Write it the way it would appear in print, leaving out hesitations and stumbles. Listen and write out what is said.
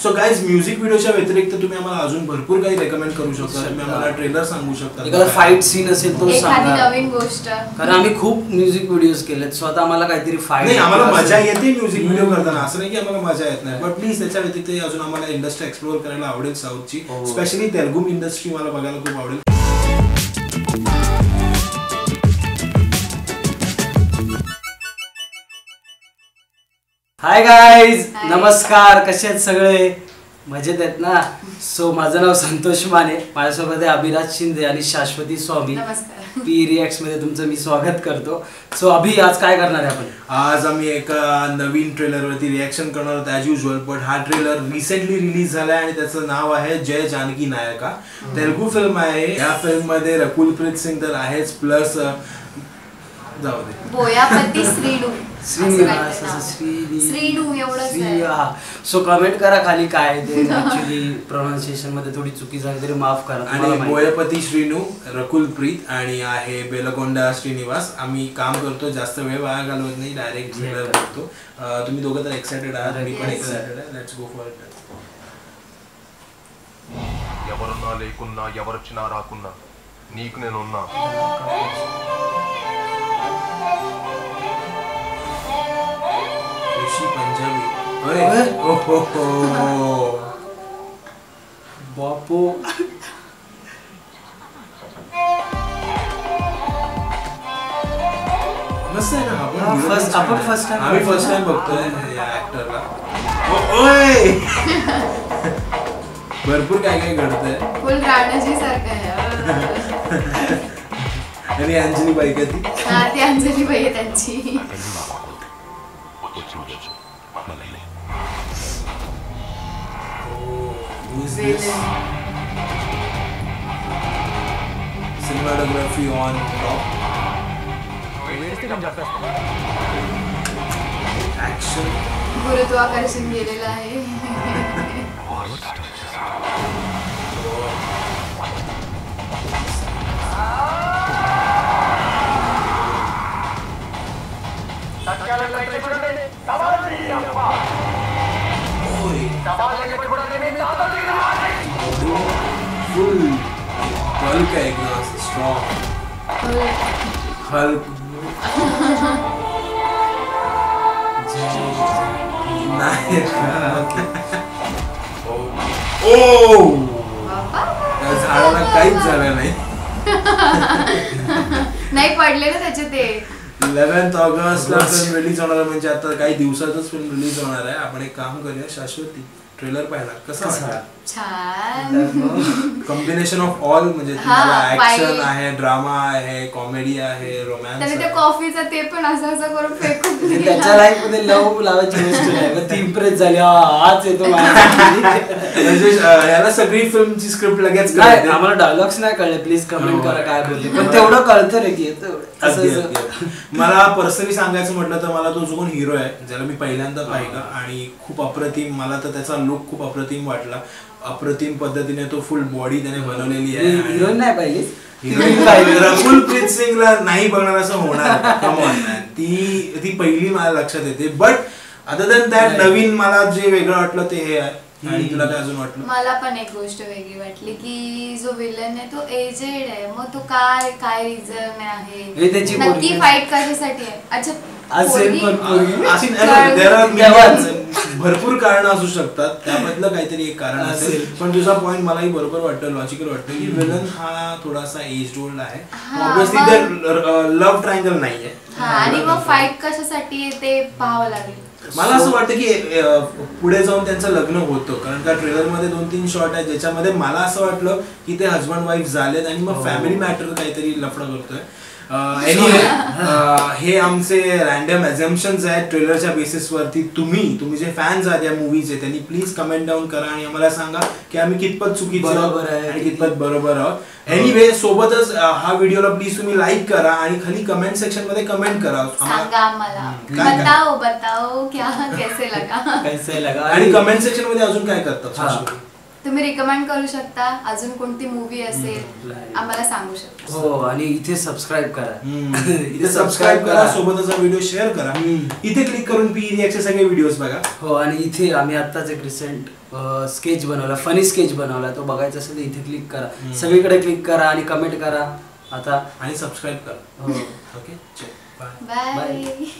So guys music व्हिडिओच्या व्यतिरिक्त तुम्ही आम्हाला अजून भरपूर काही रेकमेंड करू शकता. तुम्ही आम्हाला ट्रेलर सांगू शकता, एखादा फाईट सीन असेल तो सांगा, नवीन गोष्ट. कारण आम्ही खूप म्युझिक व्हिडिओज केलेत, स्वतः आम्हाला काहीतरी फाईट नाही, आम्हाला मजा येते म्युझिक व्हिडिओ करताना, असं नाही की आम्हाला मजा येत नाही. बट प्लीज त्याच्या व्यतिरिक्त अजून आम्हाला इंडस्ट्री एक्सप्लोर करायला आवडेल साऊथची, स्पेशली तेलुगू इंडस्ट्री मला बघायला खूप आवडेल. हाय गाईज, नमस्कार. कसे आहेत सगळे? मजेत आहेत ना? सो माझं नाव संतोष माने, माझ्यासोबत आहे अभिराज शिंदे आणि शाश्वती स्वामी. पी रिॲक्ट्स मध्ये तुमचं मी स्वागत करतो. सो अभि, आज काय करणार आहे आपण? आज आम्ही एका नवीन ट्रेलरवरती रिॲक्शन करणार आहोत ॲज युजल. बट हा ट्रेलर रिसेंटली रिलीज झाला आहे आणि त्याचं नाव आहे जय जानकी नायका. तेलुगू फिल्म आहे. या फिल्म मध्ये रकुलप्रीत सिंग तर आहेच, प्लस जाऊ दे बोयापती श्रीनू. सो कमेंट करा खाली काय ते ऍक्च्युअली प्रोनाउन्सिएशन मध्ये थोडी चुकी झाली तरी माफ करा. आणि बोयापती श्रीनू, रकुलप्रीत आणि आहे बेलगोंडा श्रीनिवास. आम्ही काम करतो, जास्त वेळ वाया घालवत नाही, डायरेक्ट ट्रेलर बघतो. तुम्ही दोघं तर एक्साइटेड आहात, मी पण एक्साइटेड आहे. Let's go for it. ఎవరన్నా లేకున్నా ఎవరొచ్చినా రాకున్నా నీకు నేనున్నా. पंजाबी. बापू मस्त आहे ना. आपण फर्स्ट टाइम बघतोय या ऍक्टरला. भरपूर काय काय घडतंय. फुल राणाजी सारखं आहे. आणि अंजली बाई का ती? हा, ती अंजली बाई आहे त्यांची. Cinematography on top. Action. गुरुत्वाकर्षण गेलेलं आहे. Full Hulk है एकदम strong. Hulk. झाडाला काहीच झालं नाही. नाही पडले ना त्याचे ते. 11 ऑगस्टला फिल्म रिलीज होणार आहे, म्हणजे आता काही दिवसातच फिल्म रिलीज होणार आहे. आपण एक काम करूया, शाश्वती ट्रेलर पाहिला कसा वाटला? छान. कॉम्बिनेशन ऑफ ऑल, म्हणजे तुम्हाला ऍक्शन आहे, ड्रामा आहे, कॉमेडी आहे, रोमॅन्स आहे. त्याने ते कॉफीचं ते पण असं करून फेकून दिलं. त्याच्या लाईफ मध्ये लव लावायची गोष्ट नाही. ती इम्प्रेस झाली, आज येतो. म्हणजे याला सगळी फिल्मची स्क्रिप्ट लगेच नाही, आम्हाला डायलॉग्स नाही कळले. प्लीज कमेंट करा काय बोलले, पण तेवढं कळतं रे की येतं. मला पर्सनली सांगायचं म्हटलं तर मला तो जो कोण हिरो आहे, ज्याला मी पहिल्यांदा पाहिला आणि खूप अप्रतिम, मला तर त्याचा लुक खूप अप्रतिम वाटला. अप्रतिम पद्धतीने तो फुल बॉडी त्याने बनवलेली आहे. हिरोईन नाही पाहिली, रकुलप्रीत सिंगला नाही बघणार असं होणार. कम ऑन मॅन, ती पहिली मला लक्षात येते. बट अदर दॅन दॅट नवीन मला जे वेगळं वाटलं ते हे आहे. आणि तुला काय अजून वाटलं? मला पण एक गोष्ट वेगळी वाटली की जो विलन आहे तो एजेड आहे. मग तो काय रिझन आहे, नक्की फाईट कशासाठी आहे? अच्छा, भरपूर कारण असू शकतात, त्यामधलं काहीतरी एक कारण असेल. पण तुझा पॉइंट मलाही बरोबर वाटतं, लॉजिकल वाटतं की विलन हा थोडासा एज ओल्ड आहे. ऑब्विसली ते लव्ह ट्रायंगल नाहीये. आणि मग फाईट कशासाठी ते पाहावं लागेल. मला असं वाटतं की पुढे जाऊन त्यांचं लग्न होतं, कारण त्या ट्रेलर मध्ये 2-3 शॉट आहेत ज्याच्यामध्ये मला असं वाटलं की ते हजबंड वाईफ झालेत आणि मग फॅमिली मॅटर काहीतरी लफडा करतोय. एनिवे, हे आमचे रॅन्डम अझम्पशन्स आहेत ट्रेलरच्या बेसिसवरती. तुम्ही जे फॅन्स आहात या मूवीचे त्यांनी प्लीज कमेंट डाऊन करा आणि आम्हाला सांगा की आम्ही कितपत चुकीचं आणि कितपत बरोबर आहोत. एनिवे, सोबतच हा व्हिडिओला प्लीज तुम्ही लाईक करा आणि खाली कमेंट सेक्शन मध्ये कमेंट करा, सांगा आम्हाला, बताओ क्या कैसे लगा. आणि कमेंट सेक्शन मध्ये अजून काय करतात? तुम्ही रिकमेंड करू शकता, अजून कोणती मूवी असेल आम्हाला सांगू शकता. हो, आणि इथे सबस्क्राईब करा. इथे सबस्क्राईब करा, सोबतच व्हिडिओ शेअर करा. इथे क्लिक करून पी रिॲक्टचे सगळे व्हिडिओज बघा. हो, आणि इथे आम्ही आत्ताच एक रिसेंट स्केच बनवला, फनी स्केच बनवला, तो बघायचा असेल तर इथे क्लिक करा. सगळीकडे क्लिक करा आणि कमेंट करा आता, आणि सबस्क्राईब करा. हो. Okay, bye.